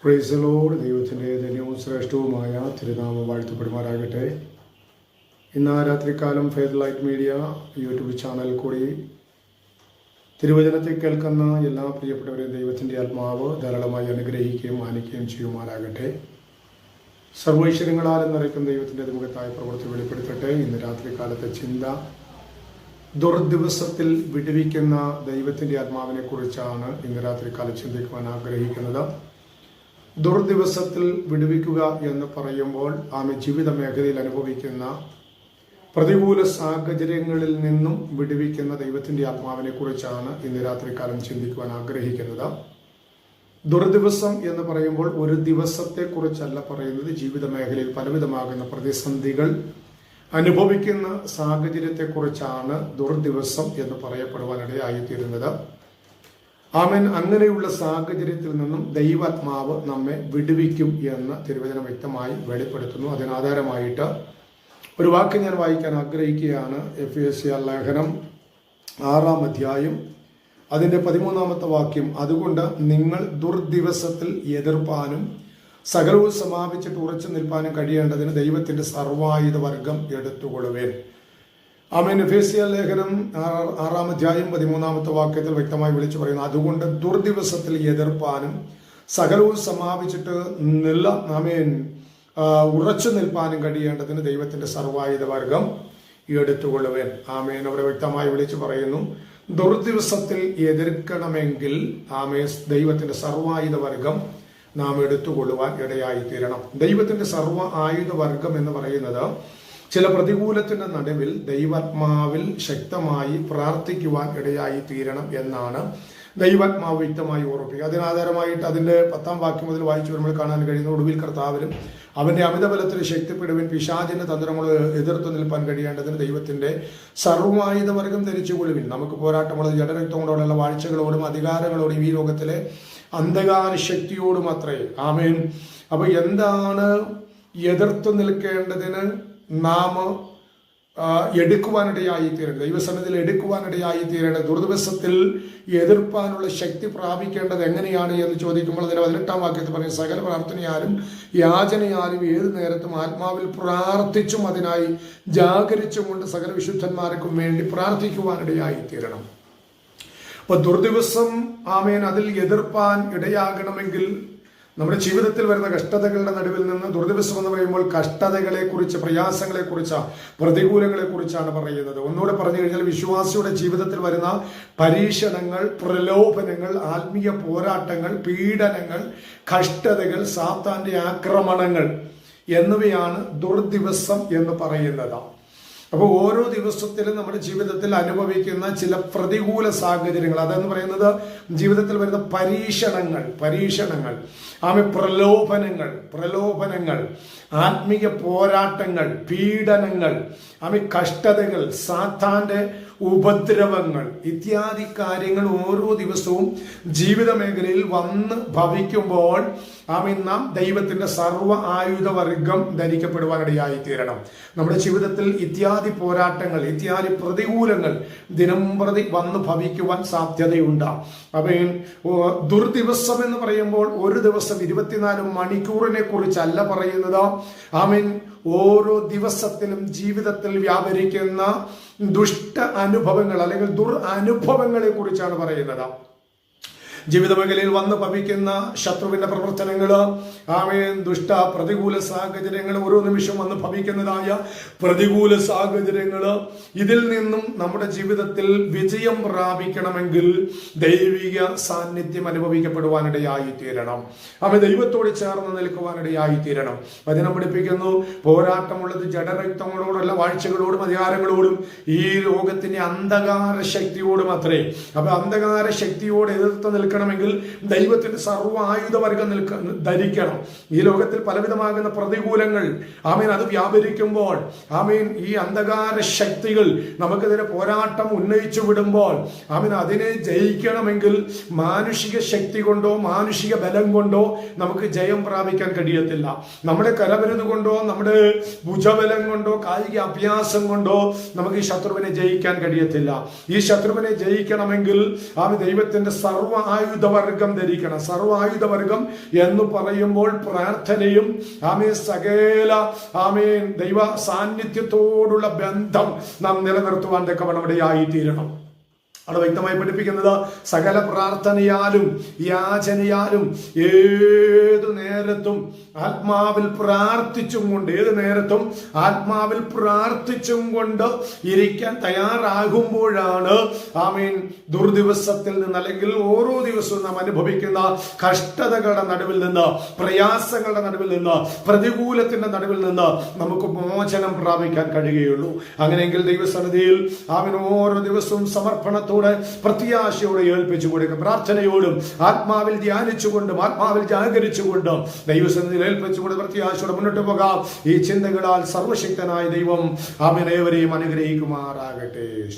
Praise the Lord. ദൈവത്തിൻ്റെ ധന്യവും ശ്രേഷ്ഠവുമായ തിരുനാമം വാഴ്ത്തപ്പെടുമാറാകട്ടെ. ഇന്ന് രാത്രികാലം Faith Light Media YouTube channel കൂടി തിരുവചനത്തെ കേൾക്കുന്ന എല്ലാ പ്രിയപ്പെട്ടവരെയും ദൈവത്തിൻ്റെ ആത്മാവ് ധാരാളമായി അനുഗ്രഹിക്കുകയും മാനിക്കുകയും ചെയ്യുമാറാകട്ടെ. സർവൈശ്വര്യങ്ങളാൽ നിറയ്ക്കും ദൈവത്തിൻ്റെ അതിമുഖത്തായ പ്രവൃത്തി വെളിപ്പെടുത്തട്ടെ. ഇന്ന് രാത്രികാലത്തെ ചിന്ത ദുർദിവസത്തിൽ വിടുവിക്കുന്ന ദൈവത്തിൻ്റെ ആത്മാവിനെ കുറിച്ചാണ് ഇന്ന് രാത്രികാലം ചിന്തിക്കുവാൻ ആഗ്രഹിക്കുന്നത്. ദുർദിവസത്തിൽ വിടുവിക്കുക എന്ന് പറയുമ്പോൾ ആമെ ജീവിത മേഖലയിൽ അനുഭവിക്കുന്ന പ്രതികൂല സാഹചര്യങ്ങളിൽ നിന്നും വിടുവിക്കുന്ന ദൈവത്തിൻ്റെ ആത്മാവിനെ കുറിച്ചാണ് ഇന്ന് രാത്രികാലം ചിന്തിക്കുവാൻ ആഗ്രഹിക്കുന്നത്. ദുർദിവസം എന്ന് പറയുമ്പോൾ ഒരു ദിവസത്തെക്കുറിച്ചല്ല പറയുന്നത്. ജീവിത മേഖലയിൽ പലവിധമാകുന്ന പ്രതിസന്ധികൾ അനുഭവിക്കുന്ന സാഹചര്യത്തെക്കുറിച്ചാണ് ദുർദിവസം എന്ന് പറയപ്പെടുവാനിടയായിത്തീരുന്നത്. ആമേൻ. അങ്ങനെയുള്ള സാഹചര്യത്തിൽ നിന്നും ദൈവാത്മാവ് നമ്മെ വിടുവിക്കും എന്ന് തിരുവചനം വ്യക്തമായി വെളിപ്പെടുത്തുന്നു. അതിനാധാരമായിട്ട് ഒരു വാക്ക് ഞാൻ വായിക്കാൻ ആഗ്രഹിക്കുകയാണ്. എഫേസ്യ ലേഖനം 6-ാം അധ്യായം അതിൻ്റെ 13-ാമത്തെ വാക്യം. അതുകൊണ്ട് നിങ്ങൾ ദുർദിവസത്തിൽ എതിർപ്പാനും സകലവും സമാപിച്ചിട്ട് ഉറച്ചു നിൽപ്പാനും കഴിയേണ്ടതിന് ദൈവത്തിന്റെ സർവായുധ വർഗം എടുത്തുകൊള്ളുവേൻ. ആമേൻ. എഫേസ്യ ലേഖനം 6-ാം അധ്യായം 13-ാമത്തെ വാക്യത്തിൽ വ്യക്തമായി വിളിച്ചു പറയുന്നു, അതുകൊണ്ട് ദുർദിവസത്തിൽ എതിർപ്പാനും സകലവും സമാപിച്ചിട്ട് ആമേൻ ഉറച്ചു നിൽപ്പാനും കഴിയേണ്ടതിന് ദൈവത്തിന്റെ സർവായുധ വർഗം എടുത്തുകൊള്ളുവേൻ. ആമേൻ. അവിടെ വ്യക്തമായി വിളിച്ചു പറയുന്നു, ദുർദിവസത്തിൽ എതിർക്കണമെങ്കിൽ ദൈവത്തിന്റെ സർവായുധ വർഗം നാം എടുത്തുകൊള്ളുവാൻ ഇടയായി തീരണം. ദൈവത്തിന്റെ സർവ്വ ആയുധ വർഗം എന്ന് പറയുന്നത് ചില പ്രതികൂലത്തിന്റെ നടുവിൽ ദൈവാത്മാവിൽ ശക്തമായി പ്രാർത്ഥിക്കുവാൻ ഇടയായി തീരണം എന്നാണ് ദൈവാത്മാവ് വ്യക്തമായി ഓർപ്പിക്കുക. അതിനാധാരമായിട്ട് അതിന്റെ 10-ാം വാക്യം മുതൽ വായിച്ചു വരുമ്പോൾ കാണാൻ കഴിയുന്ന, ഒടുവിൽ കർത്താവിലും അവന്റെ അമിതബലത്തിൽ ശക്തിപ്പെടുവിൻ, പിശാചിന്റെ തന്ത്രങ്ങൾ എതിർത്തു നിൽപ്പാൻ കഴിയേണ്ടതിന് ദൈവത്തിന്റെ സർവ്വായുധ വർഗം ധരിച്ചുകൊള്ളുവിൻ. നമുക്ക് പോരാട്ടമുള്ളത് ജഡരക്തങ്ങളോടുള്ള വാഴ്ചകളോടും അധികാരങ്ങളോടും ഈ ലോകത്തിലെ അന്ധകാര ശക്തിയോടും അത്രേ. ആമേൻ. അപ്പൊ എന്താണ് എതിർത്തു നിൽക്കേണ്ടതിന് നാം എടുക്കുവാനിടയായി തീരേണ്ടത്, ദൈവസന്നിധിയിൽ എടുക്കുവാനിടയായി തീരേണ്ടത്, ദുർദിവസത്തിൽ എതിർപ്പാനുള്ള ശക്തി പ്രാപിക്കേണ്ടത് എങ്ങനെയാണ് എന്ന് ചോദിക്കുമ്പോൾ അതിന് 18-ാം വാക്യത്തിൽ പറയും, സകല പ്രാർത്ഥനയാലും യാചനയാലും ഏത് നേരത്തും ആത്മാവിൽ പ്രാർത്ഥിച്ചും അതിനായി ജാഗരിച്ചും കൊണ്ട് സകല വിശുദ്ധന്മാർക്കും വേണ്ടി പ്രാർത്ഥിക്കുവാനിടയായി തീരണം. അപ്പൊ ദുർദിവസം ആമേൻ അതിൽ എതിർപ്പാൻ ഇടയാകണമെങ്കിൽ നമ്മുടെ ജീവിതത്തിൽ വരുന്ന കഷ്ടതകളുടെ നടുവിൽ നിന്ന്, ദുർദിവസം എന്ന് പറയുമ്പോൾ കഷ്ടതകളെ കുറിച്ച്, പ്രയാസങ്ങളെ കുറിച്ച്, പ്രതികൂലങ്ങളെ കുറിച്ചാണ് പറയുന്നത്. ഒന്നുകൂടെ പറഞ്ഞു കഴിഞ്ഞാൽ വിശ്വാസിയുടെ ജീവിതത്തിൽ വരുന്ന പരീക്ഷണങ്ങൾ, പ്രലോഭനങ്ങൾ, ആത്മീയ പോരാട്ടങ്ങൾ, പീഡനങ്ങൾ, കഷ്ടതകൾ, സാത്താന്റെ ആക്രമണങ്ങൾ എന്നിവയാണ് ദുർദിവസം എന്ന് പറയുന്നത്. അപ്പോൾ ഓരോ ദിവസത്തിലും നമ്മുടെ ജീവിതത്തിൽ അനുഭവിക്കുന്ന ചില പ്രതികൂല സാഹചര്യങ്ങൾ, അതെന്ന് പറയുന്നത് ജീവിതത്തിൽ വരുന്ന പരീക്ഷണങ്ങൾ, പ്രലോഭനങ്ങൾ, ആത്മീയ പോരാട്ടങ്ങൾ, പീഡനങ്ങൾ, കഷ്ടതകൾ, സാത്താന്റെ ഉപദ്രവങ്ങൾ ഇത്യാദി കാര്യങ്ങൾ ഓരോ ദിവസവും ജീവിത മേഖലയിൽ വന്ന് ഭവിക്കുമ്പോൾ നാം ദൈവത്തിന്റെ സർവ്വ ആയുധ വർഗം ധരിക്കപ്പെടുവാനിടയായി തീരണം. നമ്മുടെ ജീവിതത്തിൽ ഇത്യാദി പോരാട്ടങ്ങൾ, ഇത്യാദി പ്രതികൂലങ്ങൾ ദിനം പ്രതി വന്ന് ഭവിക്കുവാൻ സാധ്യതയുണ്ട്. അപ്പം ദുർദിവസം എന്ന് പറയുമ്പോൾ ഒരു ദിവസം 24 മണിക്കൂറിനെ കുറിച്ചല്ല പറയുന്നത്. ആമേൻ. ഓരോ ദിവസത്തിലും ജീവിതത്തിൽ വ്യാപരിക്കുന്ന ദുഷ്ട അനുഭവങ്ങൾ അല്ലെങ്കിൽ അനുഭവങ്ങളെ കുറിച്ചാണ് പറയുന്നത്. ജീവിത മേഖലയിൽ വന്ന് ഭവിക്കുന്ന ശത്രുവിന്റെ പ്രവർത്തനങ്ങൾ, ദുഷ്ട പ്രതികൂല സാഹചര്യങ്ങൾ, ഓരോ നിമിഷം വന്ന് ഭവിക്കുന്നതായ പ്രതികൂല സാഹചര്യങ്ങൾ, ഇതിൽ നിന്നും നമ്മുടെ ജീവിതത്തിൽ വിജയം പ്രാപിക്കണമെങ്കിൽ ദൈവിക സാന്നിധ്യം അനുഭവിക്കപ്പെടുവാനിടയായി തീരണം. ദൈവത്തോട് ചേർന്ന് നിൽക്കുവാനിടയായി തീരണം. വചനം പഠിപ്പിക്കുന്നു, പോരാട്ടമുള്ളത് ജഡരക്തങ്ങളോടുള്ള വാഴ്ചകളോടും അധികാരങ്ങളോടും ഈ ലോകത്തിന്റെ അന്ധകാര ശക്തിയോടും അത്രേ. അപ്പൊ അന്ധകാര ശക്തിയോട് എതിർത്ത് നിൽക്കണം ണമെങ്കിൽ ദൈവത്തിന്റെ സർവ്വായുധ വർഗം ധരിക്കണം. ഈ ലോകത്തിൽ പലവിധമാകുന്ന പ്രതികൂലങ്ങൾ അത് വ്യാപരിക്കുമ്പോൾ ഈ അന്ധകാര ശക്തികൾ നമുക്കെതിരെ പോരാട്ടം ഉന്നയിച്ചു വിടുമ്പോൾ അതിനെ ജയിക്കണമെങ്കിൽ മാനുഷിക ശക്തി കൊണ്ടോ മാനുഷിക ബലം കൊണ്ടോ നമുക്ക് ജയം പ്രാപിക്കാൻ കഴിയത്തില്ല. നമ്മുടെ കരവിരുത് കൊണ്ടോ നമ്മുടെ ഭുജബലം കൊണ്ടോ കായിക അഭ്യാസം കൊണ്ടോ നമുക്ക് ഈ ശത്രുവിനെ ജയിക്കാൻ കഴിയത്തില്ല. ഈ ശത്രുവിനെ ജയിക്കണമെങ്കിൽ ദൈവത്തിന്റെ സർവ്വ സർവായുധവർഗം ധരിക്കണം. സർവായുധവർഗം എന്ന് പറയുമ്പോൾ പ്രാർത്ഥനയും സകല ദൈവ സാന്നിധ്യത്തോടുള്ള ബന്ധം നാം നിലനിർത്തുവാൻ തക്കവണ്ണം ഇടയായിത്തീരണം. അവിടെ വ്യക്തമായി പഠിപ്പിക്കുന്നത് സകല പ്രാർത്ഥനയാലും യാചനയാലും ഏതു നേരത്തും ആത്മാവിൽ പ്രാർത്ഥിച്ചും കൊണ്ട് ആത്മാവിൽ പ്രാർത്ഥിച്ചും കൊണ്ട് ഇരിക്കാൻ തയ്യാറാകുമ്പോഴാണ് ദുർദിവസത്തിൽ നിന്ന്, അല്ലെങ്കിൽ ഓരോ ദിവസവും നാം അനുഭവിക്കുന്ന കഷ്ടതകളുടെ നടുവിൽ നിന്ന്, പ്രയാസങ്ങളുടെ നടുവിൽ നിന്ന്, പ്രതികൂലത്തിന്റെ നടുവിൽ നിന്ന് നമുക്ക് മോചനം പ്രാപിക്കാൻ കഴിയുകയുള്ളൂ. അങ്ങനെയെങ്കിൽ ദൈവസന്നിധിയിൽ ഓരോ ദിവസവും സമർപ്പണത്തോടെ പ്രത്യാശയോടെ ഏൽപ്പിച്ചു കൊടുക്കും. പ്രാർത്ഥനയോടും ആത്മാവിൽ ധ്യാനിച്ചുകൊണ്ടും ആത്മാവിൽ ജാഗരിച്ചുകൊണ്ടും ദൈവസന്നിധിയിൽ ഏൽപ്പിച്ചുകൊണ്ട് പ്രത്യാശയോടെ മുന്നോട്ട് പോകാം. ഈ ചിന്തകളാൽ സർവശക്തനായ ദൈവം ഏവരെയും അനുഗ്രഹിക്കുമാറാകട്ടെ.